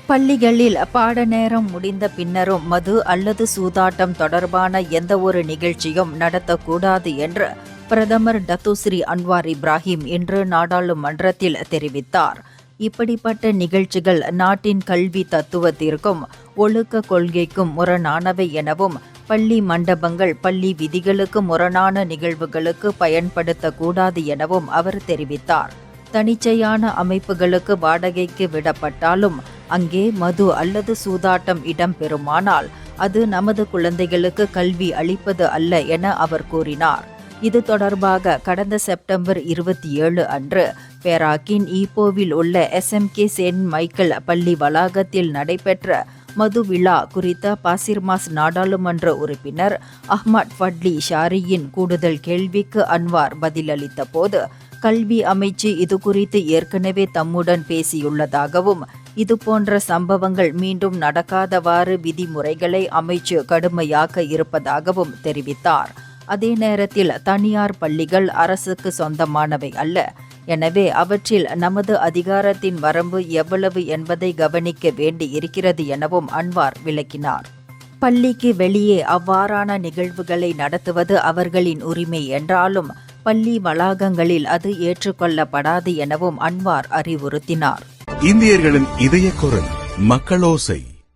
பள்ளிகளில் பாடநேரம் முடிந்த பின்னரும் மது அல்லது சூதாட்டம் தொடர்பான எந்தவொரு நிகழ்ச்சியும் நடத்தக்கூடாது என்று பிரதமர் டத்துஸ்ரீ அன்வார் இப்ராஹிம் இன்று நாடாளுமன்றத்தில் தெரிவித்தார். இப்படிப்பட்ட நிகழ்ச்சிகள் நாட்டின் கல்வி தத்துவத்திற்கும் ஒழுக்க கொள்கைக்கும் முரணானவை எனவும் பள்ளி மண்டபங்கள் பள்ளி விதிகளுக்கு முரணான நிகழ்வுகளுக்கு பயன்படுத்தக்கூடாது எனவும் அவர் தெரிவித்தார். தனிச்சையான அமைப்புகளுக்கு வாடகைக்கு விடப்பட்டாலும் அங்கே மது அல்லது சூதாட்டம் இடம்பெறுமானால் அது நமது குழந்தைகளுக்கு கல்வி அளிப்பது அல்ல என அவர் கூறினார். இது தொடர்பாக கடந்த செப்டம்பர் 27 அன்று பேராக்கின் ஈப்போவில் உள்ள SMK செயின்ட் மைக்கேல் பள்ளி வளாகத்தில் நடைபெற்ற மது விழா குறித்த பாசிர்மாஸ் நாடாளுமன்ற உறுப்பினர் அஹ்மத் ஃபட்லி ஷாரியின் கூடுதல் கேள்விக்கு அன்வார் பதிலளித்த போது, கல்வி அமைச்சு இது குறித்து ஏற்கனவே தம்முடன் பேசியுள்ளதாகவும் இதுபோன்ற சம்பவங்கள் மீண்டும் நடக்காதவாறு விதிமுறைகளை அமைச்சு கடுமையாக்க இருப்பதாகவும் தெரிவித்தார். அதே நேரத்தில் தனியார் பள்ளிகள் அரசுக்கு சொந்தமானவை அல்ல, எனவே அவற்றில் நமது அதிகாரத்தின் வரம்பு எவ்வளவு என்பதை கவனிக்க வேண்டி இருக்கிறது எனவும் அன்வார் விளக்கினார். பள்ளிக்கு வெளியே அவ்வாறான நிகழ்வுகளை நடத்துவது அவர்களின் உரிமை என்றாலும் பள்ளி வளாகங்களில் அது ஏற்றுக்கொள்ளப்படாது எனவும் அன்வார் அறிவுறுத்தினார். இந்தியர்களின் இதய குரல் மக்களோசை.